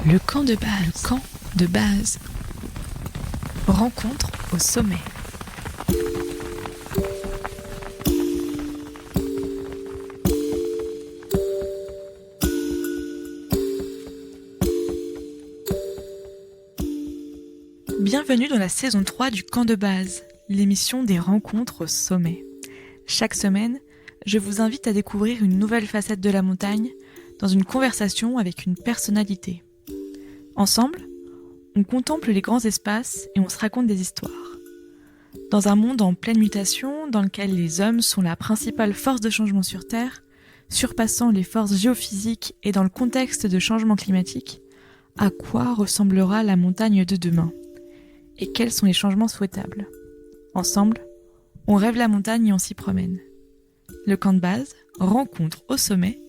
Le camp de base. Le camp de base. Rencontre au sommet. Bienvenue dans la saison 3 du camp de base, l'émission des rencontres au sommet. Chaque semaine, je vous invite à découvrir une nouvelle facette de la montagne dans une conversation avec une personnalité. Ensemble, on contemple les grands espaces et on se raconte des histoires. Dans un monde en pleine mutation, dans lequel les hommes sont la principale force de changement sur Terre, surpassant les forces géophysiques et dans le contexte de changement climatique, à quoi ressemblera la montagne de demain ? Et quels sont les changements souhaitables ? Ensemble, on rêve la montagne et on s'y promène. Le camp de base, rencontre au sommet,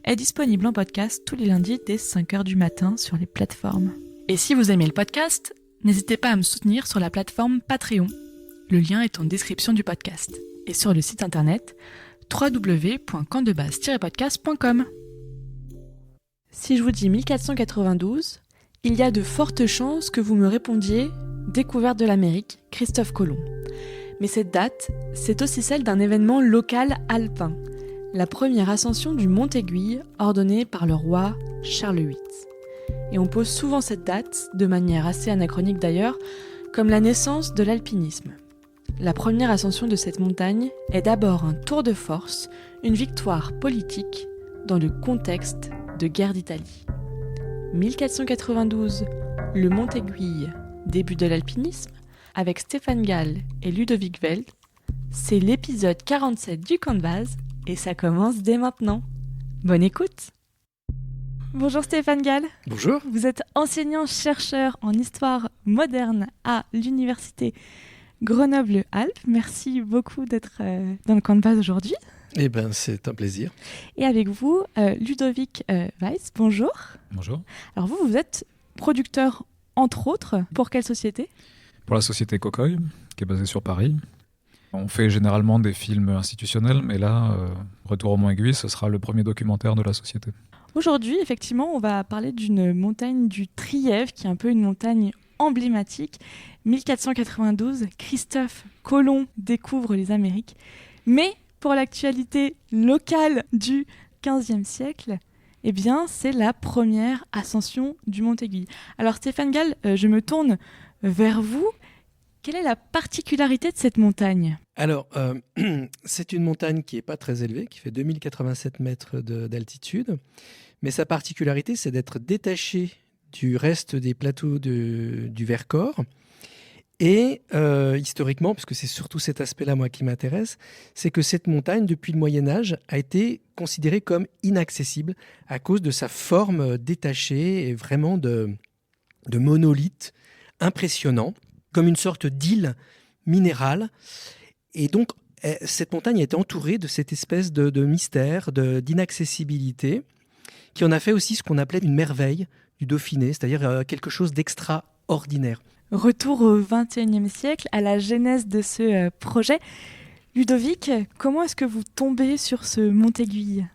est disponible en podcast tous les lundis dès 5h du matin sur les plateformes. Et si vous aimez le podcast, n'hésitez pas à me soutenir sur la plateforme Patreon. Le lien est en description du podcast. Et sur le site internet www.campdebase-podcast.com. Si je vous dis 1492, il y a de fortes chances que vous me répondiez « Découverte de l'Amérique, Christophe Colomb ». Mais cette date, c'est aussi celle d'un événement local alpin, la première ascension du Mont Aiguille ordonnée par le roi Charles VIII. Et on pose souvent cette date, de manière assez anachronique d'ailleurs, comme la naissance de l'alpinisme. La première ascension de cette montagne est d'abord un tour de force, une victoire politique dans le contexte de guerre d'Italie. 1492, le Mont Aiguille, début de l'alpinisme, avec Stéphane Gall et Ludovic Veld, c'est l'épisode 47 du camp de base et ça commence dès maintenant. Bonne écoute. Bonjour Stéphane Gall. Bonjour. Vous êtes enseignant-chercheur en histoire moderne à l'université Grenoble-Alpes. Merci beaucoup d'être dans le camp de base aujourd'hui. Eh bien, c'est un plaisir. Et avec vous, Ludovic Weiss. Bonjour. Bonjour. Alors vous êtes producteur, entre autres, pour quelle société ? Pour la société Cocoy, qui est basée sur Paris. On fait généralement des films institutionnels, mais là, Retour au Mont Aiguille, ce sera le premier documentaire de la société. Aujourd'hui, effectivement, on va parler d'une montagne du Trièves, qui est un peu une montagne emblématique. 1492, Christophe Colomb découvre les Amériques. Mais pour l'actualité locale du XVe siècle, eh bien, c'est la première ascension du Mont Aiguille. Alors Stéphane Gall, je me tourne vers vous. Quelle est la particularité de cette montagne ? Alors, c'est une montagne qui n'est pas très élevée, qui fait 2087 mètres d'altitude. Mais sa particularité, c'est d'être détachée du reste des plateaux du Vercors. Et historiquement, parce que c'est surtout cet aspect-là, moi, qui m'intéresse, c'est que cette montagne, depuis le Moyen-Âge, a été considérée comme inaccessible à cause de sa forme détachée et vraiment de monolithe impressionnant, comme une sorte d'île minérale. Et donc, cette montagne a été entourée de cette espèce de mystère, d'inaccessibilité, qui en a fait aussi ce qu'on appelait une merveille du Dauphiné, c'est-à-dire quelque chose d'extraordinaire. Retour au XXIe siècle, à la genèse de ce projet. Ludovic, comment est-ce que vous tombez sur ce Mont Aiguille ?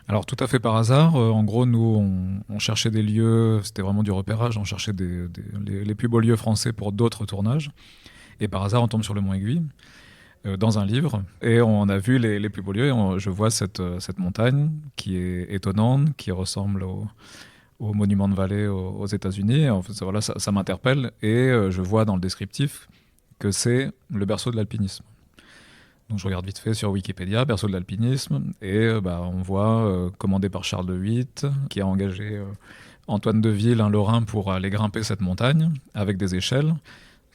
Alors tout à fait par hasard, en gros nous on cherchait des lieux, c'était vraiment du repérage, on cherchait les plus beaux lieux français pour d'autres tournages, et par hasard on tombe sur le Mont Aiguille, dans un livre, et on a vu les plus beaux lieux, et je vois cette montagne qui est étonnante, qui ressemble au monument de vallée aux États-Unis. En fait, voilà, ça m'interpelle, et je vois dans le descriptif que c'est le berceau de l'alpinisme. Donc je regarde vite fait sur Wikipédia, berceau de l'alpinisme, et on voit commandé par Charles VIII, qui a engagé Antoine de Ville, un Lorrain, pour aller grimper cette montagne avec des échelles,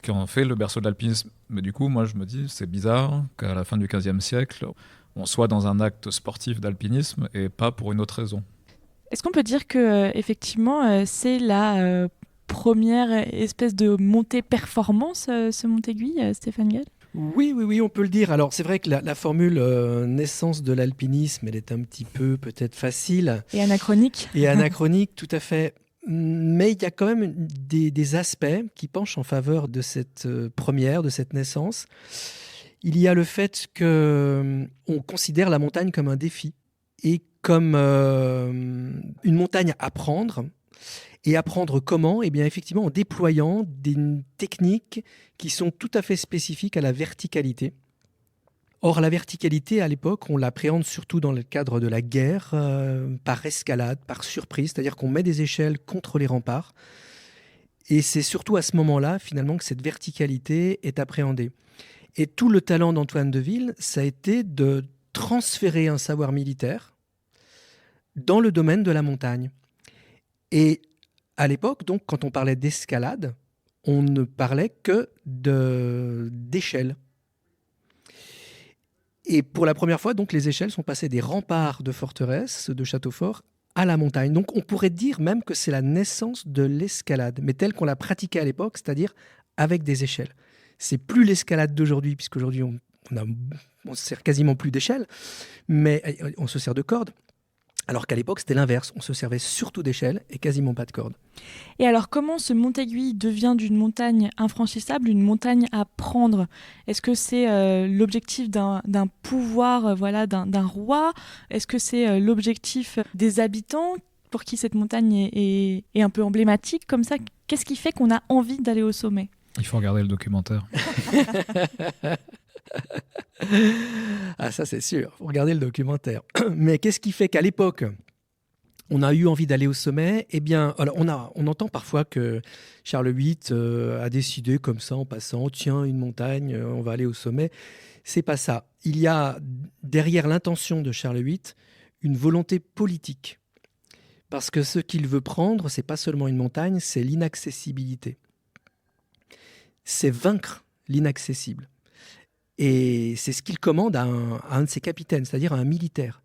qui ont fait le berceau de l'alpinisme. Mais du coup, moi je me dis, c'est bizarre qu'à la fin du XVe siècle, on soit dans un acte sportif d'alpinisme et pas pour une autre raison. Est-ce qu'on peut dire que effectivement c'est la première espèce de montée performance, ce Mont Aiguille, Stéphane Gall ? Oui, on peut le dire. Alors, c'est vrai que la formule naissance de l'alpinisme, elle est un petit peu peut-être facile. Et anachronique. Et anachronique, tout à fait. Mais il y a quand même des aspects qui penchent en faveur de cette première, de cette naissance. Il y a le fait qu'on considère la montagne comme un défi et comme une montagne à prendre Et apprendre comment? Eh bien, effectivement, en déployant des techniques qui sont tout à fait spécifiques à la verticalité. Or, la verticalité, à l'époque, on l'appréhende surtout dans le cadre de la guerre, par escalade, par surprise, c'est-à-dire qu'on met des échelles contre les remparts. Et c'est surtout à ce moment-là, finalement, que cette verticalité est appréhendée. Et tout le talent d'Antoine Deville, ça a été de transférer un savoir militaire dans le domaine de la montagne. Et à l'époque, donc, quand on parlait d'escalade, on ne parlait que d'échelles. Et pour la première fois, donc, les échelles sont passées des remparts de forteresses, de châteaux forts, à la montagne. Donc on pourrait dire même que c'est la naissance de l'escalade, mais telle qu'on l'a pratiquée à l'époque, c'est-à-dire avec des échelles. C'est plus l'escalade d'aujourd'hui, puisqu'aujourd'hui on se sert quasiment plus d'échelles, mais on se sert de cordes. Alors qu'à l'époque, c'était l'inverse. On se servait surtout d'échelles et quasiment pas de cordes. Et alors, comment ce Montéguy devient d'une montagne infranchissable une montagne à prendre? Est-ce que c'est l'objectif d'un pouvoir, d'un roi? Est-ce que c'est l'objectif des habitants pour qui cette montagne est un peu emblématique comme ça? Qu'est-ce qui fait qu'on a envie d'aller au sommet? Il faut regarder le documentaire. Ah, ça c'est sûr, faut regarder le documentaire. Mais qu'est-ce qui fait qu'à l'époque, on a eu envie d'aller au sommet? Eh bien, alors on entend parfois que Charles VIII a décidé comme ça en passant, tiens, une montagne, on va aller au sommet. C'est pas ça. Il y a derrière l'intention de Charles VIII une volonté politique. Parce que ce qu'il veut prendre, c'est pas seulement une montagne, c'est l'inaccessibilité. C'est vaincre l'inaccessible. Et c'est ce qu'il commande à un de ses capitaines, c'est-à-dire à un militaire.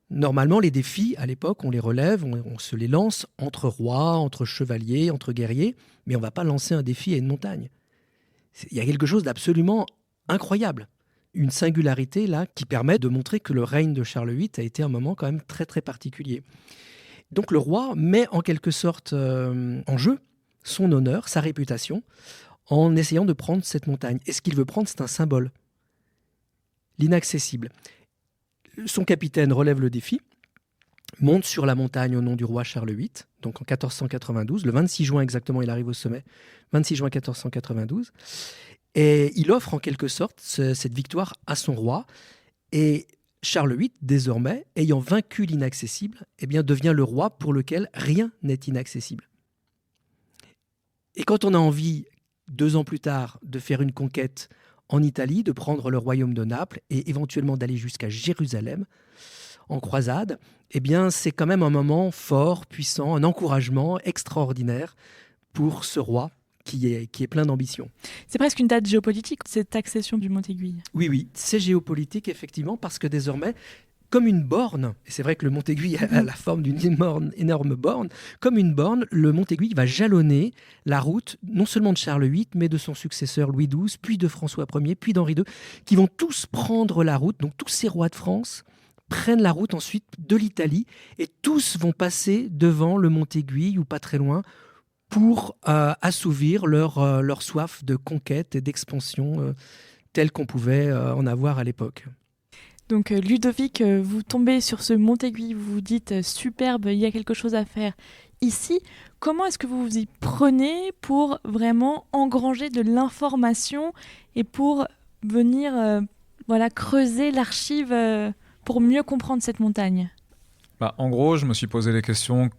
Normalement, les défis, à l'époque, on les relève, on se les lance entre rois, entre chevaliers, entre guerriers, mais on ne va pas lancer un défi à une montagne. Il y a quelque chose d'absolument incroyable. Une singularité, là, qui permet de montrer que le règne de Charles VIII a été un moment quand même très, très particulier. Donc le roi met en quelque sorte en jeu son honneur, sa réputation, en essayant de prendre cette montagne. Et ce qu'il veut prendre, c'est un symbole. L'inaccessible. Son capitaine relève le défi, monte sur la montagne au nom du roi Charles VIII, donc en 1492, le 26 juin exactement, il arrive au sommet, 26 juin 1492, et il offre en quelque sorte cette victoire à son roi, et Charles VIII, désormais, ayant vaincu l'inaccessible, eh bien, devient le roi pour lequel rien n'est inaccessible. Et quand on a envie, 2 ans plus tard, de faire une conquête en Italie, de prendre le royaume de Naples et éventuellement d'aller jusqu'à Jérusalem en croisade, eh bien, c'est quand même un moment fort, puissant, un encouragement extraordinaire pour ce roi qui est plein d'ambition. C'est presque une date géopolitique, cette accession du Montéguy. Oui, c'est géopolitique, effectivement, parce que désormais, comme une borne, et c'est vrai que le Montéguy a la forme d'une énorme borne, comme une borne, le Montéguy va jalonner la route, non seulement de Charles VIII, mais de son successeur Louis XII, puis de François Ier, puis d'Henri II, qui vont tous prendre la route, donc tous ces rois de France prennent la route ensuite de l'Italie, et tous vont passer devant le Montéguy, ou pas très loin, pour assouvir leur soif de conquête et d'expansion telle qu'on pouvait en avoir à l'époque. Donc Ludovic, vous tombez sur ce Montéguy, vous vous dites superbe, il y a quelque chose à faire ici. Comment est-ce que vous vous y prenez pour vraiment engranger de l'information et pour venir creuser l'archive pour mieux comprendre cette montagne? En gros, je me suis posé les questions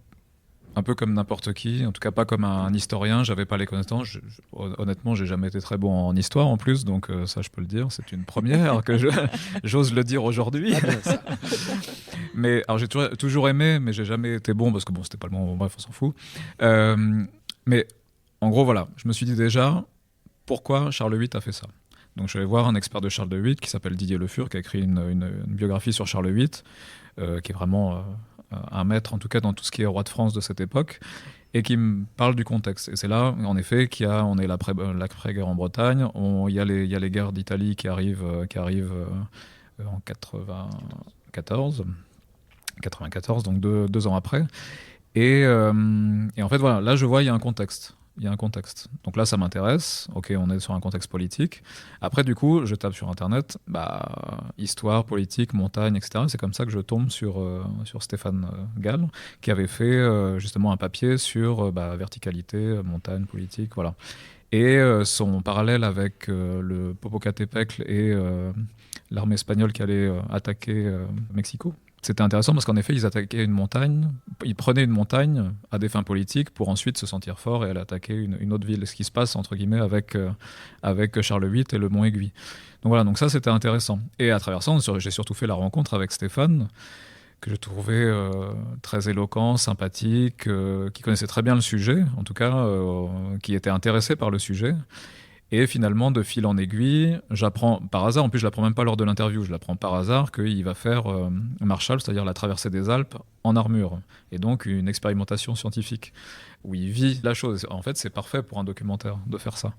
un peu comme n'importe qui, en tout cas pas comme un historien, j'avais pas les connaissances. Honnêtement, j'ai jamais été très bon en histoire en plus, donc ça je peux le dire, c'est une première que j'ose le dire aujourd'hui. Mais alors j'ai toujours aimé, mais j'ai jamais été bon parce que bon, c'était pas le moment, bref, on s'en fout. Mais en gros, voilà, je me suis dit déjà pourquoi Charles VIII a fait ça. Donc je suis allé voir un expert de Charles VIII qui s'appelle Didier Le Fur, qui a écrit une biographie sur Charles VIII, qui est vraiment un maître en tout cas dans tout ce qui est roi de France de cette époque, et qui me parle du contexte. Et c'est là, en effet, on est l'après-guerre en Bretagne, il y a les guerres d'Italie qui arrivent en 94, donc deux ans après. Et en fait, voilà, là je vois, il y a un contexte. il y a un contexte. Donc là, ça m'intéresse. Ok, on est sur un contexte politique. Après, du coup, je tape sur Internet, histoire, politique, montagne, etc. C'est comme ça que je tombe sur Stéphane Gall, qui avait fait justement un papier sur verticalité, montagne, politique, voilà. Et son parallèle avec le Popocatépetl et l'armée espagnole qui allait attaquer Mexico. C'était intéressant parce qu'en effet, ils attaquaient une montagne, ils prenaient une montagne à des fins politiques pour ensuite se sentir fort et aller attaquer une autre ville. Ce qui se passe, entre guillemets, avec Charles VIII et le Mont Aiguille. Donc voilà, donc ça, c'était intéressant. Et à travers ça, j'ai surtout fait la rencontre avec Stéphane, que je trouvais très éloquent, sympathique, qui connaissait très bien le sujet, en tout cas, qui était intéressé par le sujet. Et finalement, de fil en aiguille, j'apprends par hasard, en plus je l'apprends même pas lors de l'interview, je l'apprends par hasard qu'il va faire Marshall, c'est-à-dire la traversée des Alpes en armure, et donc une expérimentation scientifique, où il vit la chose. En fait, c'est parfait pour un documentaire de faire ça.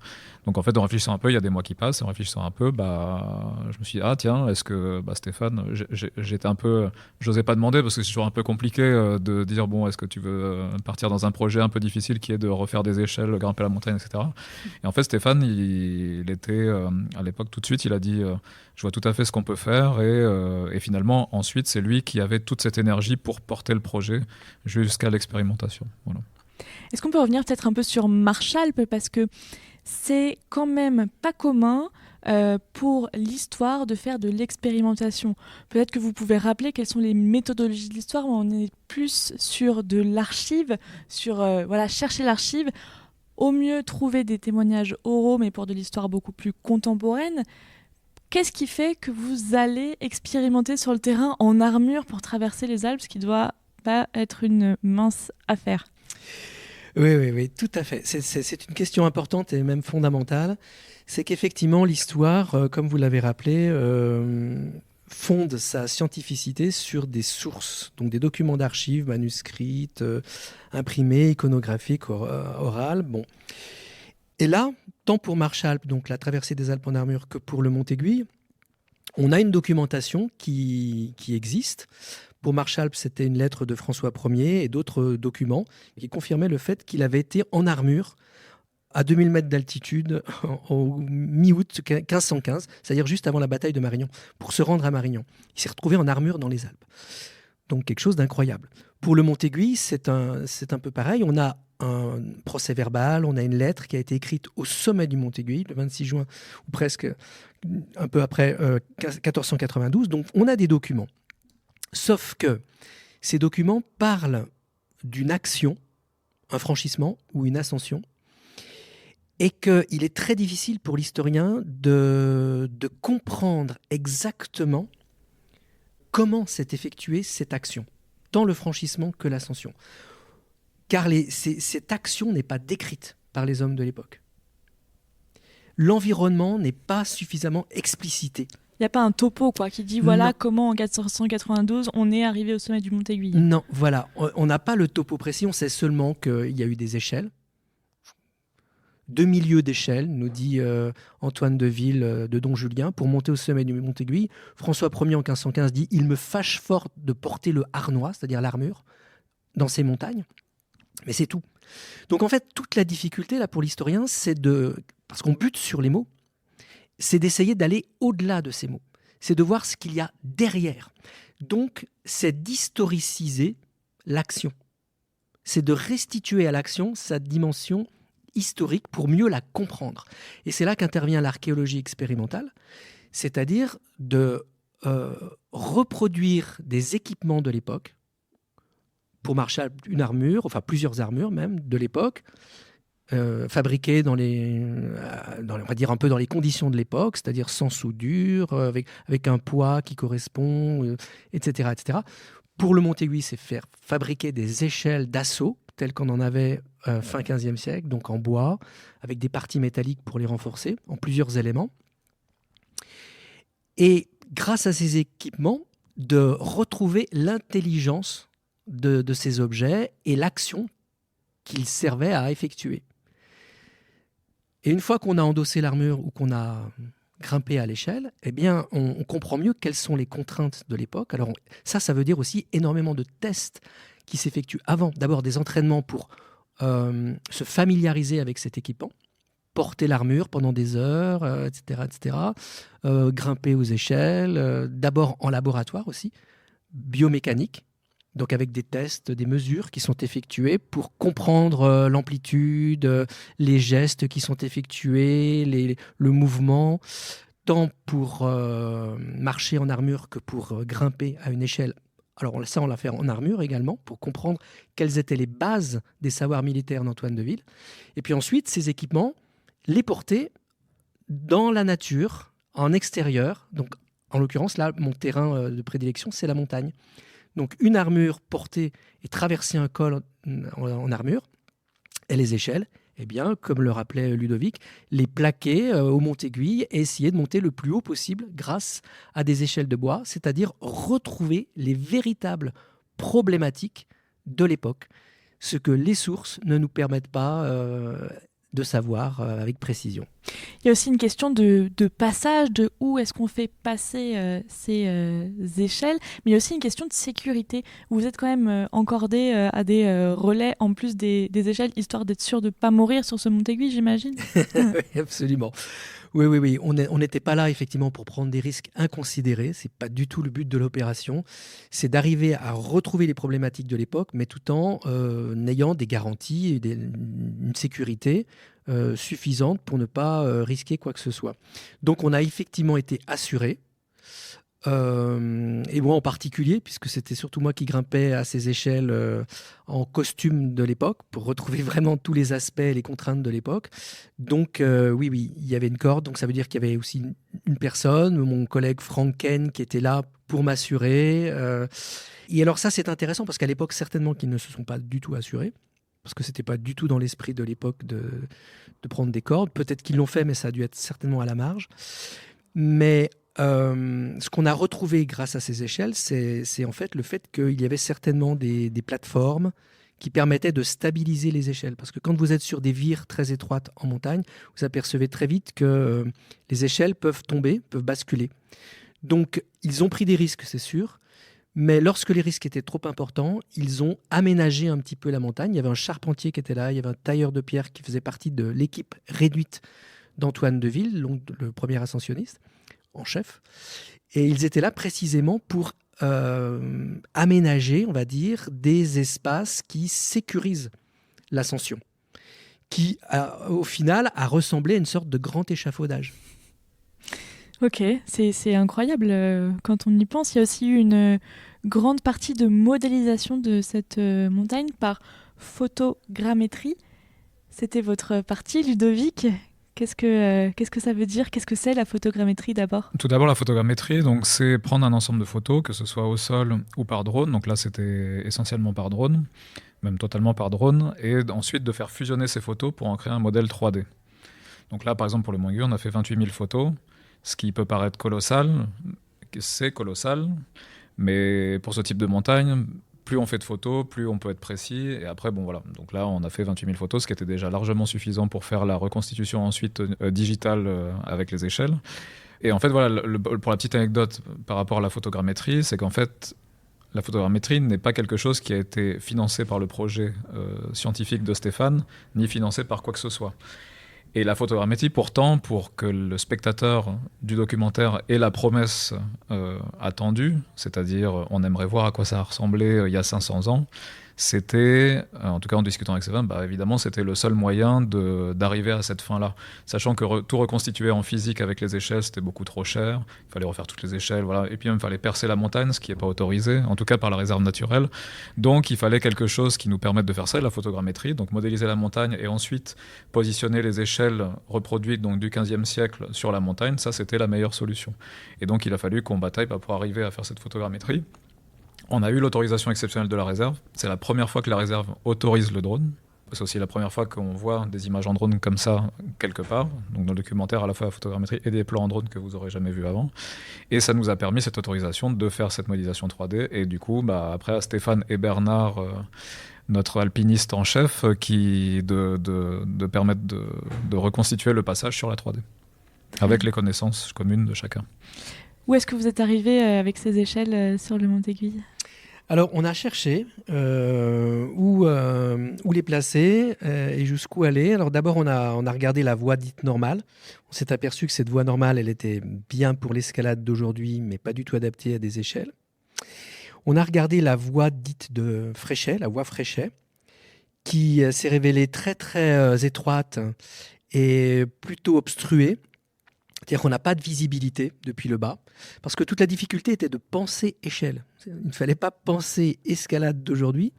Donc en fait, en réfléchissant un peu, il y a des mois qui passent, en réfléchissant un peu, je me suis dit, ah tiens, est-ce que Stéphane, j'étais un peu, j'osais pas demander, parce que c'est toujours un peu compliqué de dire, bon, est-ce que tu veux partir dans un projet un peu difficile qui est de refaire des échelles, grimper la montagne, etc. Et en fait, Stéphane, il était, à l'époque, tout de suite, il a dit, je vois tout à fait ce qu'on peut faire, et finalement, ensuite, c'est lui qui avait toute cette énergie pour porter le projet jusqu'à l'expérimentation. Voilà. Est-ce qu'on peut revenir peut-être un peu sur Marchalp, parce que c'est quand même pas commun pour l'histoire de faire de l'expérimentation. Peut-être que vous pouvez rappeler quelles sont les méthodologies de l'histoire, où on est plus sur de l'archive, sur chercher l'archive, au mieux trouver des témoignages oraux, mais pour de l'histoire beaucoup plus contemporaine. Qu'est-ce qui fait que vous allez expérimenter sur le terrain en armure pour traverser les Alpes, ce qui doit pas être une mince affaire ? Oui, tout à fait. C'est une question importante et même fondamentale. C'est qu'effectivement, l'histoire, comme vous l'avez rappelé, fonde sa scientificité sur des sources, donc des documents d'archives manuscrites, imprimés, iconographiques, orales. Bon. Et là, tant pour Marchalp, donc la traversée des Alpes en armure, que pour le Mont Aiguille, on a une documentation qui existe. Pour Marchalp, c'était une lettre de François Ier et d'autres documents qui confirmaient le fait qu'il avait été en armure à 2000 mètres d'altitude au mi-août 1515, c'est-à-dire juste avant la bataille de Marignan, pour se rendre à Marignan. Il s'est retrouvé en armure dans les Alpes. Donc quelque chose d'incroyable. Pour le Mont Aiguille, c'est un peu pareil. On a un procès verbal, on a une lettre qui a été écrite au sommet du Mont Aiguille, le 26 juin, ou presque un peu après 1492. Donc on a des documents. Sauf que ces documents parlent d'une action, un franchissement ou une ascension, et qu'il est très difficile pour l'historien de comprendre exactement comment s'est effectuée cette action, tant le franchissement que l'ascension. Car cette action n'est pas décrite par les hommes de l'époque. L'environnement n'est pas suffisamment explicité. Il n'y a pas un topo qui dit voilà comment en 1492 on est arrivé au sommet du Mont Aiguille. Non, voilà. On n'a pas le topo précis, on sait seulement qu'il y a eu des échelles. 2000 lieues d'échelle, nous dit Antoine de Ville de Don Julien, pour monter au sommet du Mont Aiguille. François Ier en 1515 dit « Il me fâche fort de porter le harnois », c'est-à-dire l'armure, dans ces montagnes. Mais c'est tout. Donc en fait, toute la difficulté là pour l'historien, parce qu'on bute sur les mots, c'est d'essayer d'aller au-delà de ces mots. C'est de voir ce qu'il y a derrière. Donc, c'est d'historiciser l'action. C'est de restituer à l'action sa dimension historique pour mieux la comprendre. Et c'est là qu'intervient l'archéologie expérimentale, c'est-à-dire de reproduire des équipements de l'époque. Pour Marshall, une armure, enfin plusieurs armures même de l'époque, fabriquées on va dire un peu dans les conditions de l'époque, c'est-à-dire sans soudure, avec un poids qui correspond, etc., etc. Pour le Mont Aiguille, c'est faire fabriquer des échelles d'assaut, telles qu'on en avait fin 15e siècle, donc en bois, avec des parties métalliques pour les renforcer, en plusieurs éléments. Et grâce à ces équipements, de retrouver l'intelligence de ces objets et l'action qu'ils servaient à effectuer. Et une fois qu'on a endossé l'armure ou qu'on a grimpé à l'échelle, eh bien, on comprend mieux quelles sont les contraintes de l'époque. Alors ça veut dire aussi énormément de tests qui s'effectuent avant. D'abord des entraînements pour se familiariser avec cet équipement, porter l'armure pendant des heures, etc. Grimper aux échelles, d'abord en laboratoire aussi, biomécanique, donc avec des tests, des mesures qui sont effectuées pour comprendre l'amplitude, les gestes qui sont effectués, le mouvement, tant pour marcher en armure que pour grimper à une échelle. Alors ça, on l'a fait en armure également, pour comprendre quelles étaient les bases des savoirs militaires d'Antoine Deville. Et puis ensuite, ces équipements, les porter dans la nature, en extérieur. Donc, en l'occurrence, là, mon terrain de prédilection, c'est la montagne. Donc, une armure portée et traverser un col en armure, et les échelles, eh bien, comme le rappelait Ludovic, les plaquer au Mont-Aiguille et essayer de monter le plus haut possible grâce à des échelles de bois, c'est-à-dire retrouver les véritables problématiques de l'époque, ce que les sources ne nous permettent pas de savoir avec précision. Il y a aussi une question de passage, de où est-ce qu'on fait passer ces échelles, mais il y a aussi une question de sécurité. Vous êtes quand même encordé à des relais en plus des échelles, histoire d'être sûr de ne pas mourir sur ce Mont-Aiguille, j'imagine. Oui, absolument. Oui. On n'était pas là, effectivement, pour prendre des risques inconsidérés. Ce n'est pas du tout le but de l'opération. C'est d'arriver à retrouver les problématiques de l'époque, mais tout en ayant des garanties et une sécurité suffisante pour ne pas risquer quoi que ce soit. Donc, on a effectivement été assurés. Et moi en particulier, puisque c'était surtout moi qui grimpais à ces échelles en costume de l'époque, pour retrouver vraiment tous les aspects et les contraintes de l'époque. Donc oui, il y avait une corde, donc ça veut dire qu'il y avait aussi une personne, mon collègue Frank Ken, qui était là pour m'assurer. Et alors ça, c'est intéressant, parce qu'à l'époque, certainement qu'ils ne se sont pas du tout assurés, parce que c'était pas du tout dans l'esprit de l'époque de prendre des cordes. Peut-être qu'ils l'ont fait, mais ça a dû être certainement à la marge. Mais ce qu'on a retrouvé grâce à ces échelles, c'est en fait le fait qu'il y avait certainement des plateformes qui permettaient de stabiliser les échelles. Parce que quand vous êtes sur des vires très étroites en montagne, vous apercevez très vite que les échelles peuvent tomber, peuvent basculer. Donc, ils ont pris des risques, c'est sûr. Mais lorsque les risques étaient trop importants, ils ont aménagé un petit peu la montagne. Il y avait un charpentier qui était là, il y avait un tailleur de pierre qui faisait partie de l'équipe réduite d'Antoine Deville, le premier ascensionniste en chef. Et ils étaient là précisément pour aménager, on va dire, des espaces qui sécurisent l'ascension, qui, au final, a ressemblé à une sorte de grand échafaudage. Ok, c'est incroyable. Quand on y pense, il y a aussi eu une grande partie de modélisation de cette montagne par photogrammétrie. C'était votre partie, Ludovic. Qu'est-ce que ça veut dire ? Qu'est-ce que c'est la photogrammétrie d'abord ? Tout d'abord, la photogrammétrie, donc, c'est prendre un ensemble de photos, que ce soit au sol ou par drone. Donc là, c'était essentiellement par drone, même totalement par drone, et ensuite de faire fusionner ces photos pour en créer un modèle 3D. Donc là, par exemple, pour le Mont Aiguille, on a fait 28 000 photos, ce qui peut paraître colossal, c'est colossal, mais pour ce type de montagne, plus on fait de photos, plus on peut être précis. Et après, bon voilà. Donc là, on a fait 28 000 photos, ce qui était déjà largement suffisant pour faire la reconstitution ensuite digitale avec les échelles. Et en fait, voilà, pour la petite anecdote par rapport à la photogrammétrie, c'est qu'en fait, la photogrammétrie n'est pas quelque chose qui a été financé par le projet scientifique de Stéphane, ni financé par quoi que ce soit. Et la photogrammétrie, pourtant, pour que le spectateur du documentaire ait la promesse attendue, c'est-à-dire on aimerait voir à quoi ça a ressemblé il y a 500 ans, c'était, en tout cas en discutant avec Stéphane, évidemment c'était le seul moyen d'arriver à cette fin-là. Sachant que tout reconstituer en physique avec les échelles, c'était beaucoup trop cher, il fallait refaire toutes les échelles, voilà. Et puis même il fallait percer la montagne, ce qui n'est pas autorisé, en tout cas par la réserve naturelle. Donc il fallait quelque chose qui nous permette de faire ça, la photogrammétrie, donc modéliser la montagne et ensuite positionner les échelles reproduites donc, du 15e siècle sur la montagne, ça c'était la meilleure solution. Et donc il a fallu qu'on bataille pour arriver à faire cette photogrammétrie. On a eu l'autorisation exceptionnelle de la réserve. C'est la première fois que la réserve autorise le drone. C'est aussi la première fois qu'on voit des images en drone comme ça quelque part. Donc dans le documentaire, à la fois la photogrammétrie et des plans en drone que vous n'aurez jamais vus avant. Et ça nous a permis, cette autorisation, de faire cette modélisation 3D. Et du coup, après, à Stéphane et Bernard, notre alpiniste en chef, de permettre de reconstituer le passage sur la 3D. Avec les connaissances communes de chacun. Où est-ce que vous êtes arrivé avec ces échelles sur le Mont-Aiguille ? Alors, on a cherché où les placer et jusqu'où aller. Alors, d'abord, on a regardé la voie dite normale. On s'est aperçu que cette voie normale, elle était bien pour l'escalade d'aujourd'hui, mais pas du tout adaptée à des échelles. On a regardé la voie dite de Fréchet, la voie Fréchet, qui s'est révélée très, très étroite et plutôt obstruée. C'est-à-dire qu'on n'a pas de visibilité depuis le bas, parce que toute la difficulté était de penser échelle. Il ne fallait pas penser escalade d'aujourd'hui.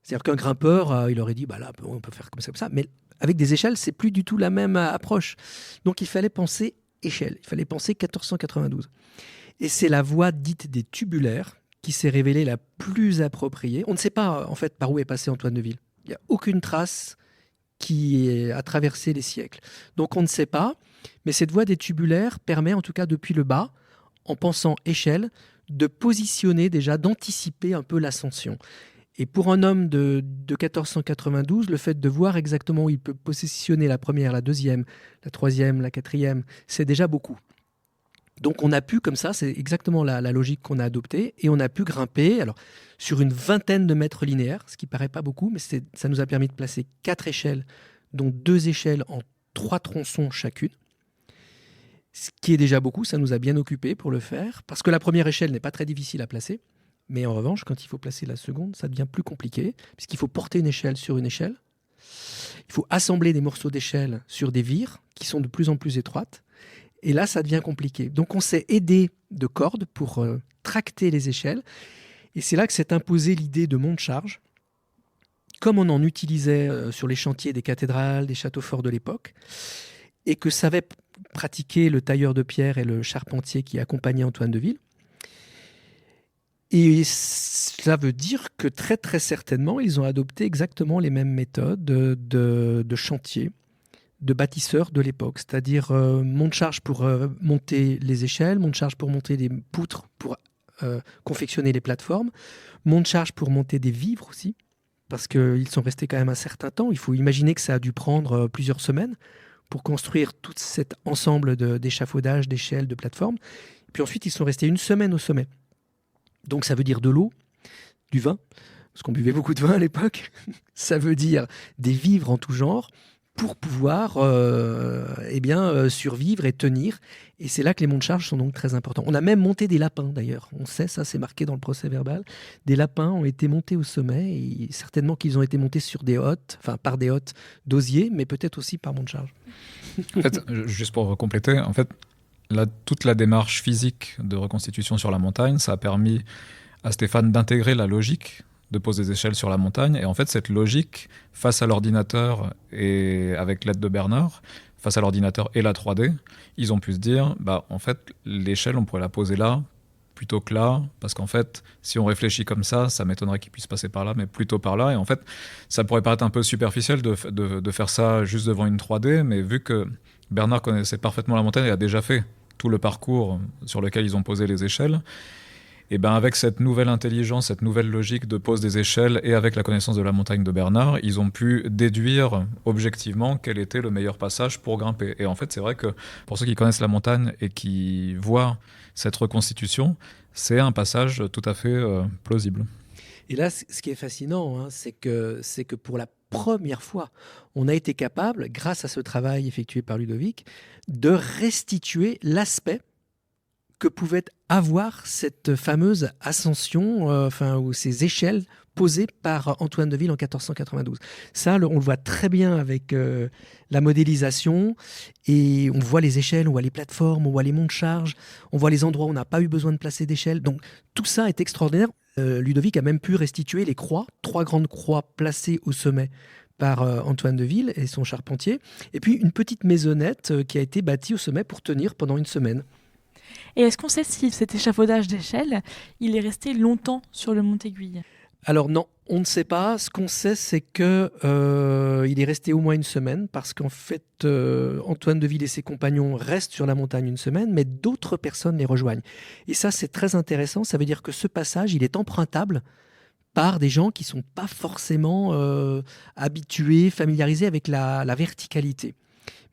C'est-à-dire qu'un grimpeur, il aurait dit, bah là, on peut faire comme ça. Mais avec des échelles, c'est plus du tout la même approche. Donc il fallait penser échelle, il fallait penser 1492. Et c'est la voie dite des tubulaires qui s'est révélée la plus appropriée. On ne sait pas, en fait, par où est passé Antoine Deville. Il n'y a aucune trace qui a traversé les siècles. Donc on ne sait pas. Mais cette voie des tubulaires permet, en tout cas depuis le bas, en pensant échelle, de positionner déjà, d'anticiper un peu l'ascension. Et pour un homme de 1492, le fait de voir exactement où il peut positionner la première, la deuxième, la troisième, la quatrième, c'est déjà beaucoup. Donc on a pu, comme ça, c'est exactement la logique qu'on a adoptée, et on a pu grimper alors, sur une vingtaine de mètres linéaires, ce qui paraît pas beaucoup, mais ça nous a permis de placer 4 échelles, dont 2 échelles en 3 tronçons chacune. Ce qui est déjà beaucoup, ça nous a bien occupé pour le faire, parce que la première échelle n'est pas très difficile à placer, mais en revanche, quand il faut placer la seconde, ça devient plus compliqué, puisqu'il faut porter une échelle sur une échelle, il faut assembler des morceaux d'échelle sur des vires, qui sont de plus en plus étroites, et là, ça devient compliqué. Donc on s'est aidé de cordes pour tracter les échelles, et c'est là que s'est imposée l'idée de monte-charge, comme on en utilisait sur les chantiers des cathédrales, des châteaux forts de l'époque, et que savaient pratiquer le tailleur de pierre et le charpentier qui accompagnaient Antoine Deville. Et cela veut dire que très très certainement, ils ont adopté exactement les mêmes méthodes de chantier, de bâtisseurs de l'époque, c'est-à-dire monte-charge pour monter les échelles, monte-charge pour monter des poutres, pour confectionner les plateformes, monte-charge pour monter des vivres aussi, parce qu'ils sont restés quand même un certain temps. Il faut imaginer que ça a dû prendre plusieurs semaines pour construire tout cet ensemble d'échafaudages, d'échelles, de plateformes. Puis ensuite, ils sont restés 1 semaine au sommet. Donc ça veut dire de l'eau, du vin, parce qu'on buvait beaucoup de vin à l'époque. Ça veut dire des vivres en tout genre pour pouvoir survivre et tenir. Et c'est là que les monte-charges sont donc très importants. On a même monté des lapins d'ailleurs. On sait, ça c'est marqué dans le procès verbal. Des lapins ont été montés au sommet, et certainement qu'ils ont été montés sur des hôtes, enfin par des hôtes d'osier, mais peut-être aussi par monte-charge. En fait, juste pour compléter, en fait, toute la démarche physique de reconstitution sur la montagne, ça a permis à Stéphane d'intégrer la logique de poser des échelles sur la montagne. Et en fait, cette logique, face à l'ordinateur et avec l'aide de Bernard, face à l'ordinateur et la 3D, ils ont pu se dire, en fait, l'échelle, on pourrait la poser là, plutôt que là, parce qu'en fait, si on réfléchit comme ça m'étonnerait qu'il puisse passer par là, mais plutôt par là. Et en fait, ça pourrait paraître un peu superficiel de faire ça juste devant une 3D, mais vu que Bernard connaissait parfaitement la montagne et a déjà fait tout le parcours sur lequel ils ont posé les échelles, et avec cette nouvelle intelligence, cette nouvelle logique de pose des échelles et avec la connaissance de la montagne de Bernard, ils ont pu déduire objectivement quel était le meilleur passage pour grimper. Et en fait, c'est vrai que pour ceux qui connaissent la montagne et qui voient cette reconstitution, c'est un passage tout à fait plausible. Et là, ce qui est fascinant, c'est que pour la première fois, on a été capable, grâce à ce travail effectué par Ludovic, de restituer l'aspect que pouvait avoir cette fameuse ascension, ou ces échelles posées par Antoine Deville en 1492. Ça, on le voit très bien avec la modélisation, et on voit les échelles, on voit les plateformes, on voit les monte-charges, on voit les endroits où on n'a pas eu besoin de placer d'échelles. Donc tout ça est extraordinaire. Ludovic a même pu restituer les croix, 3 grandes croix placées au sommet par Antoine Deville et son charpentier, et puis une petite maisonnette qui a été bâtie au sommet pour tenir pendant 1 semaine. Et est-ce qu'on sait si cet échafaudage d'échelle, il est resté longtemps sur le Mont Aiguille ? Alors non, on ne sait pas. Ce qu'on sait, c'est qu'il est resté au moins 1 semaine, parce qu'en fait, Antoine Deville et ses compagnons restent sur la montagne 1 semaine, mais d'autres personnes les rejoignent. Et ça, c'est très intéressant. Ça veut dire que ce passage, il est empruntable par des gens qui ne sont pas forcément habitués, familiarisés avec la verticalité.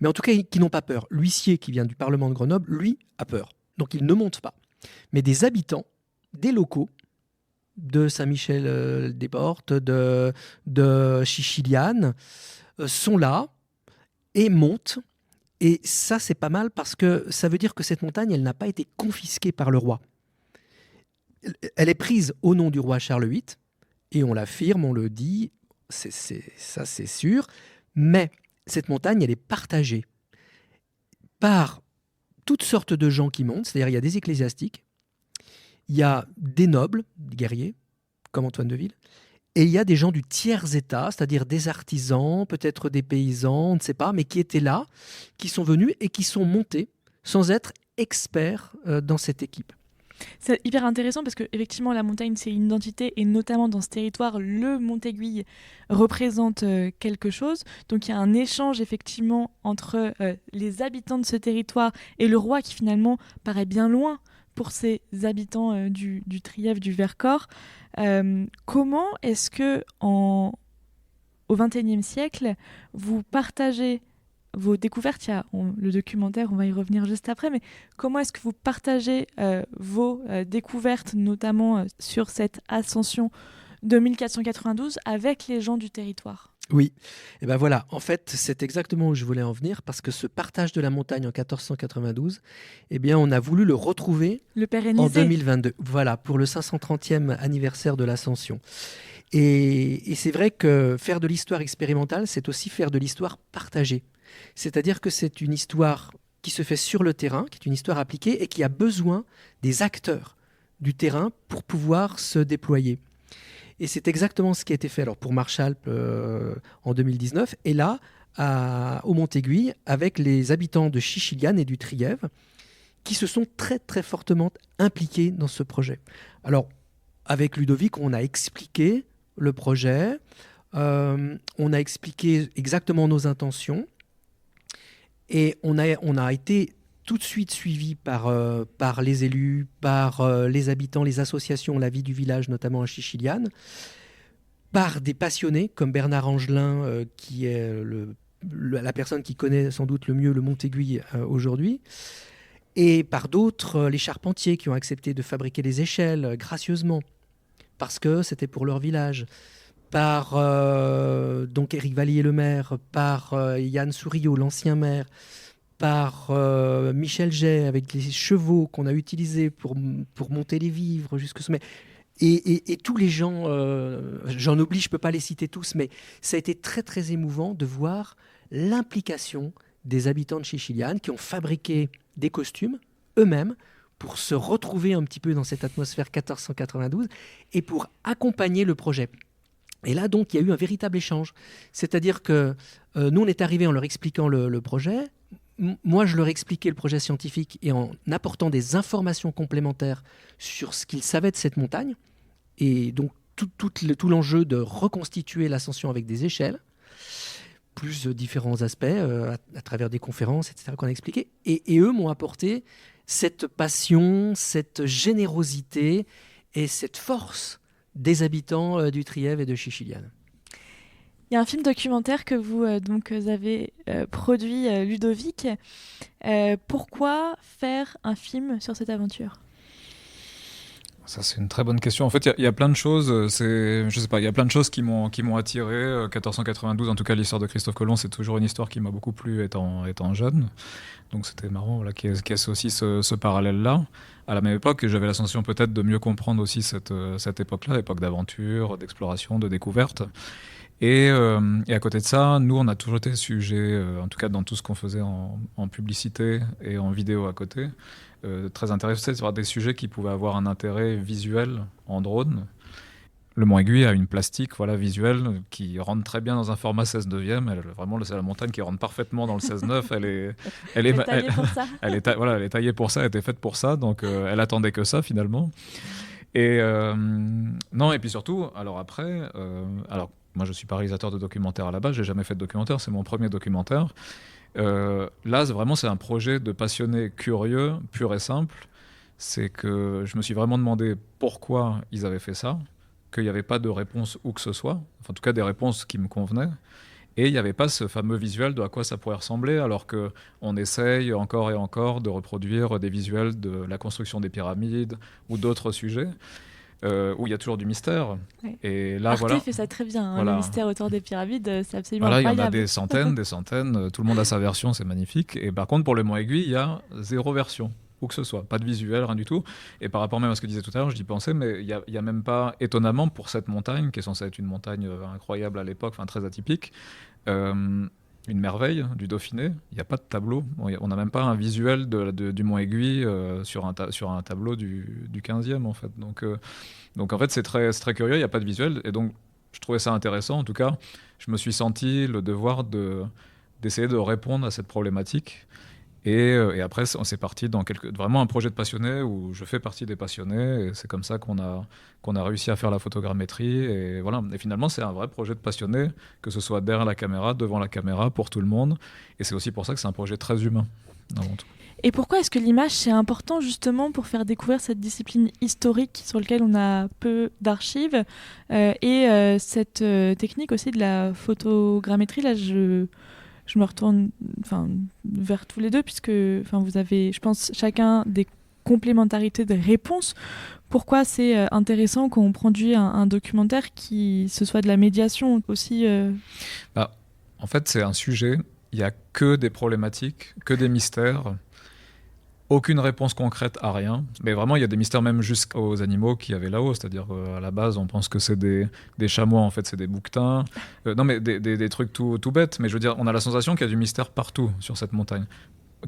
Mais en tout cas, qui n'ont pas peur. L'huissier qui vient du Parlement de Grenoble, lui, a peur. Donc il ne monte pas. Mais des habitants, des locaux, de Saint-Michel-des-Portes, de Chichiliane, sont là et montent. Et ça, c'est pas mal parce que ça veut dire que cette montagne, elle n'a pas été confisquée par le roi. Elle est prise au nom du roi Charles VIII, et on l'affirme, on le dit, ça c'est sûr, mais cette montagne, elle est partagée par toutes sortes de gens qui montent, c'est-à-dire il y a des ecclésiastiques, il y a des nobles, des guerriers, comme Antoine de Ville, et il y a des gens du tiers-état, c'est-à-dire des artisans, peut-être des paysans, on ne sait pas, mais qui étaient là, qui sont venus et qui sont montés sans être experts dans cette équipe. C'est hyper intéressant parce que effectivement la montagne c'est une identité et notamment dans ce territoire le Montéguy représente quelque chose. Donc il y a un échange effectivement entre les habitants de ce territoire et le roi qui finalement paraît bien loin pour ces habitants du Trièves, du Vercors. Comment est-ce que au XXIe siècle vous partagez vos découvertes, le documentaire, on va y revenir juste après, mais comment est-ce que vous partagez vos découvertes, notamment sur cette ascension de 1492 avec les gens du territoire ? Oui, et ben voilà, en fait, c'est exactement où je voulais en venir, parce que ce partage de la montagne en 1492, eh bien, on a voulu le retrouver en 2022, voilà, pour le 530e anniversaire de l'Ascension. Et c'est vrai que faire de l'histoire expérimentale, c'est aussi faire de l'histoire partagée. C'est-à-dire que c'est une histoire qui se fait sur le terrain, qui est une histoire appliquée et qui a besoin des acteurs du terrain pour pouvoir se déployer. Et c'est exactement ce qui a été fait alors pour Marchalp en 2019 et là au Montéguy avec les habitants de Chichiliane et du Trièves qui se sont très très fortement impliqués dans ce projet. Alors avec Ludovic, on a expliqué le projet, on a expliqué exactement nos intentions. Et on a été tout de suite suivi par les élus, par les habitants, les associations, la vie du village, notamment à Chichiliane, par des passionnés comme Bernard Angelin, qui est la personne qui connaît sans doute le mieux le Montéguy aujourd'hui, et par d'autres, les charpentiers qui ont accepté de fabriquer les échelles gracieusement, parce que c'était pour leur village. Par donc Éric Vallier le maire, par Yann Souriau, l'ancien maire, par Michel Jay avec les chevaux qu'on a utilisés pour monter les vivres jusqu'au sommet. Et tous les gens, j'en oublie, je ne peux pas les citer tous, mais ça a été très très émouvant de voir l'implication des habitants de Chichiliane qui ont fabriqué des costumes eux-mêmes pour se retrouver un petit peu dans cette atmosphère 1492 et pour accompagner le projet. Et là, donc, il y a eu un véritable échange. C'est-à-dire que nous, on est arrivés en leur expliquant le projet. Moi, je leur expliquais le projet scientifique et en apportant des informations complémentaires sur ce qu'ils savaient de cette montagne. Et donc, tout l'enjeu de reconstituer l'ascension avec des échelles, plus différents aspects à travers des conférences, etc., qu'on a expliqué. Et eux m'ont apporté cette passion, cette générosité et cette force des habitants du Trièves et de Chichiliane. Il y a un film documentaire que vous avez produit, Ludovic. Pourquoi faire un film sur cette aventure ? Ça, c'est une très bonne question. En fait, il y a plein de choses. Je sais pas, il y a plein de choses qui m'ont attiré. 1492, en tout cas, l'histoire de Christophe Colomb, c'est toujours une histoire qui m'a beaucoup plu étant jeune. Donc, c'était marrant, voilà, qu'il y ait aussi ce parallèle-là. À la même époque, j'avais la sensation peut-être de mieux comprendre aussi cette époque-là, époque d'aventure, d'exploration, de découverte. Et à côté de ça, nous, on a toujours été sujet, en tout cas dans tout ce qu'on faisait en publicité et en vidéo à côté, très intéressé sur des sujets qui pouvaient avoir un intérêt visuel en drone. Le Mont-Aiguille a une plastique visuelle qui rentre très bien dans un format 16/9. Vraiment, c'est la montagne qui rentre parfaitement dans le 16/9. Elle est taillée pour ça. Elle est taillée pour ça, elle était faite pour ça. Donc, elle attendait que ça, finalement. Et non, et puis surtout, alors après... moi, je suis pas réalisateur de documentaire à la base, j'ai jamais fait de documentaire, c'est mon premier documentaire. Là, c'est un projet de passionné curieux, pur et simple. C'est que je me suis vraiment demandé pourquoi ils avaient fait ça, qu'il n'y avait pas de réponse où que ce soit, enfin, en tout cas des réponses qui me convenaient. Et il n'y avait pas ce fameux visuel de à quoi ça pourrait ressembler, alors qu'on essaye encore et encore de reproduire des visuels de la construction des pyramides ou d'autres sujets. où il y a toujours du mystère. Ouais. Et là, Arte voilà. fait ça très bien. Voilà. Le mystère autour des pyramides, c'est absolument Voilà, il y en incroyable. a des centaines, tout le monde a sa version, c'est magnifique. Et par contre, pour le Mont Aiguille, il y a 0 version, où que ce soit, pas de visuel, rien du tout. Et par rapport même à ce que disais tout à l'heure, j'y pensais, mais il y a même pas, étonnamment, pour cette montagne, qui est censée être une montagne incroyable à l'époque, enfin très atypique, une merveille du Dauphiné, il n'y a pas de tableau. On n'a même pas un visuel du Mont Aiguille sur un tableau du 15e, en fait. Donc en fait, c'est très curieux, il n'y a pas de visuel. Et donc, je trouvais ça intéressant. En tout cas, je me suis senti le devoir d'essayer de répondre à cette problématique. Et après, on s'est parti dans vraiment un projet de passionné où je fais partie des passionnés. Et c'est comme ça qu'on a réussi à faire la photogrammétrie. Et voilà. Et finalement, c'est un vrai projet de passionné, que ce soit derrière la caméra, devant la caméra, pour tout le monde. Et c'est aussi pour ça que c'est un projet très humain, avant tout. Et pourquoi est-ce que l'image, c'est important justement pour faire découvrir cette discipline historique sur laquelle on a peu d'archives et cette technique aussi de la photogrammétrie. Là, je me retourne vers tous les deux puisque vous avez, je pense, chacun des complémentarités des réponses. Pourquoi c'est intéressant quand on produit un documentaire qui ce soit de la médiation aussi En fait, c'est un sujet, il n'y a que des problématiques, que des mystères. Aucune réponse concrète à rien. Mais vraiment, il y a des mystères même jusqu'aux animaux qu'il y avait là-haut. C'est-à-dire qu'à la base, on pense que c'est des chamois, en fait, c'est des bouquetins. Non, mais des trucs tout bêtes. Mais je veux dire, on a la sensation qu'il y a du mystère partout sur cette montagne.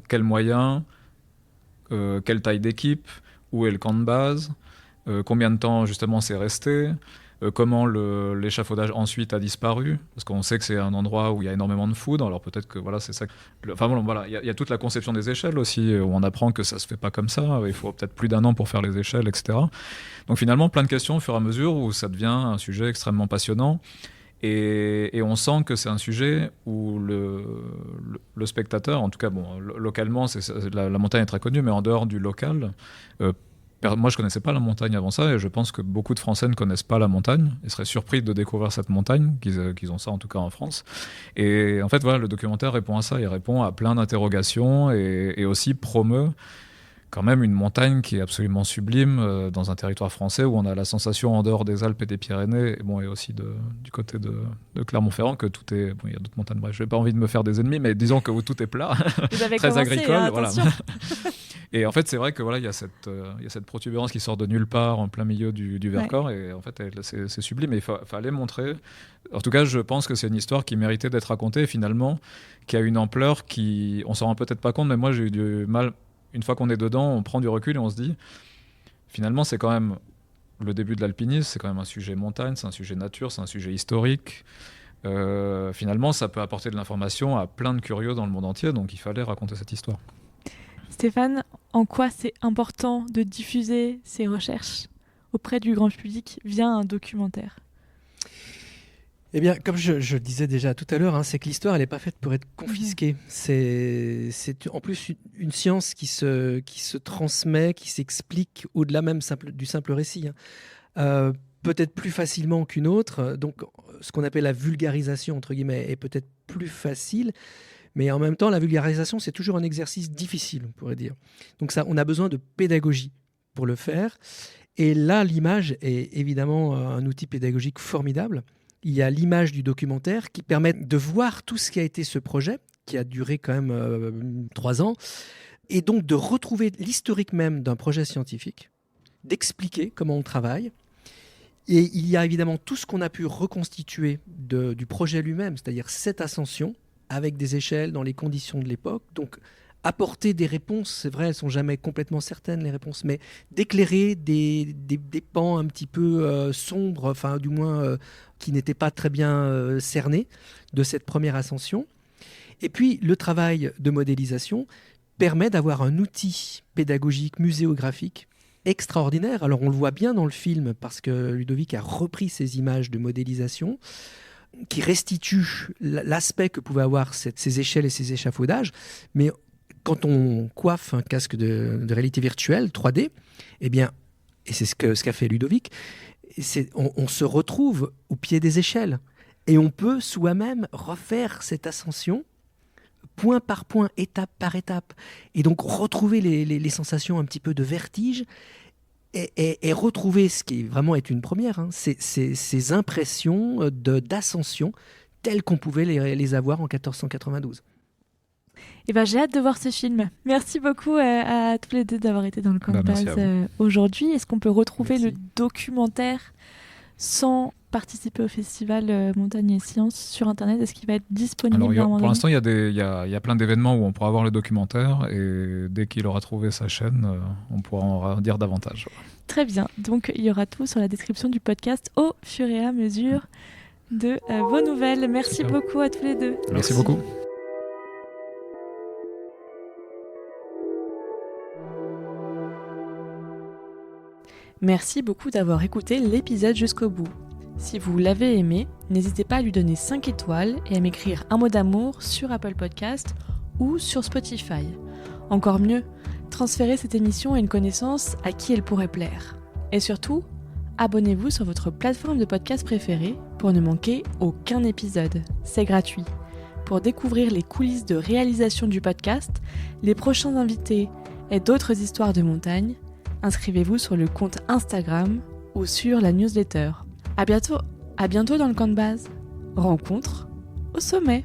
Quels moyens, quelle taille d'équipe, où est le camp de base, combien de temps, justement, c'est resté, comment l'échafaudage ensuite a disparu, parce qu'on sait que c'est un endroit où il y a énormément de foudre, alors peut-être que voilà, c'est ça. Enfin bon, voilà, il y a toute la conception des échelles aussi, où on apprend que ça se fait pas comme ça, il faut peut-être plus d'1 an pour faire les échelles, etc. Donc finalement, plein de questions au fur et à mesure où ça devient un sujet extrêmement passionnant, et on sent que c'est un sujet où le spectateur, en tout cas, bon, localement, la montagne est très connue, mais en dehors du local, moi, je connaissais pas la montagne avant ça, et je pense que beaucoup de Français ne connaissent pas la montagne et seraient surpris de découvrir cette montagne, qu'ils ont ça en tout cas en France. Et en fait, voilà, le documentaire répond à ça, il répond à plein d'interrogations et aussi promeut quand même une montagne qui est absolument sublime dans un territoire français où on a la sensation en dehors des Alpes et des Pyrénées et aussi du côté de Clermont-Ferrand que tout est... Bon, il y a d'autres montagnes, bref, je n'ai pas envie de me faire des ennemis, mais disons que tout est plat, Vous avez très commencé, agricole. voilà. Et en fait, c'est vrai que voilà, il y a cette protubérance qui sort de nulle part en plein milieu du Vercors, et en fait, c'est sublime. Et il fallait montrer. En tout cas, je pense que c'est une histoire qui méritait d'être racontée, et finalement, qui a une ampleur on s'en rend peut-être pas compte, mais moi, j'ai eu du mal. Une fois qu'on est dedans, on prend du recul et on se dit, finalement, c'est quand même le début de l'alpinisme, c'est quand même un sujet montagne, c'est un sujet nature, c'est un sujet historique. Finalement, ça peut apporter de l'information à plein de curieux dans le monde entier, donc il fallait raconter cette histoire. Stéphane, en quoi c'est important de diffuser ces recherches auprès du grand public via un documentaire ? Eh bien, comme je le disais déjà tout à l'heure, c'est que l'histoire, elle n'est pas faite pour être confisquée. C'est en plus une science qui se transmet, qui s'explique au-delà même du simple récit. Peut-être plus facilement qu'une autre. Donc, ce qu'on appelle la vulgarisation, entre guillemets, est peut-être plus facile. Mais en même temps, la vulgarisation, c'est toujours un exercice difficile, on pourrait dire. Donc ça, on a besoin de pédagogie pour le faire. Et là, l'image est évidemment un outil pédagogique formidable. Il y a l'image du documentaire qui permet de voir tout ce qui a été ce projet, qui a duré quand même 3 ans, et donc de retrouver l'historique même d'un projet scientifique, d'expliquer comment on travaille. Et il y a évidemment tout ce qu'on a pu reconstituer du projet lui-même, c'est-à-dire cette ascension, avec des échelles dans les conditions de l'époque. Donc, apporter des réponses, c'est vrai, elles ne sont jamais complètement certaines, les réponses, mais d'éclairer des pans un petit peu sombres, enfin, du moins, qui n'étaient pas très bien cernés de cette première ascension. Et puis, le travail de modélisation permet d'avoir un outil pédagogique, muséographique, extraordinaire. Alors, on le voit bien dans le film, parce que Ludovic a repris ces images de modélisation, qui restitue l'aspect que pouvaient avoir ces échelles et ces échafaudages. Mais quand on coiffe un casque de réalité virtuelle 3D, eh bien, et c'est ce qu'a fait Ludovic, on se retrouve au pied des échelles. Et on peut soi-même refaire cette ascension point par point, étape par étape. Et donc retrouver les sensations un petit peu de vertige et retrouver ce qui vraiment est une première, hein, ces impressions d'ascension telles qu'on pouvait les avoir en 1492. Et ben, j'ai hâte de voir ce film. Merci beaucoup à tous les deux d'avoir été dans le camp de base aujourd'hui. Est-ce qu'on peut retrouver le documentaire sans participer au festival Montagne et Sciences sur Internet? Est-ce qu'il va être disponible? Alors, pour l'instant, il y a plein d'événements où on pourra voir le documentaire, et dès qu'il aura trouvé sa chaîne, on pourra en dire davantage. Très bien. Donc, il y aura tout sur la description du podcast au fur et à mesure de vos nouvelles. Merci beaucoup à tous les deux. Merci beaucoup. Merci beaucoup d'avoir écouté l'épisode jusqu'au bout. Si vous l'avez aimé, n'hésitez pas à lui donner 5 étoiles et à m'écrire un mot d'amour sur Apple Podcast ou sur Spotify. Encore mieux, transférez cette émission à une connaissance à qui elle pourrait plaire. Et surtout, abonnez-vous sur votre plateforme de podcast préférée pour ne manquer aucun épisode. C'est gratuit. Pour découvrir les coulisses de réalisation du podcast, les prochains invités et d'autres histoires de montagne, inscrivez-vous sur le compte Instagram ou sur la newsletter. À bientôt dans le camp de base. Rencontre au sommet.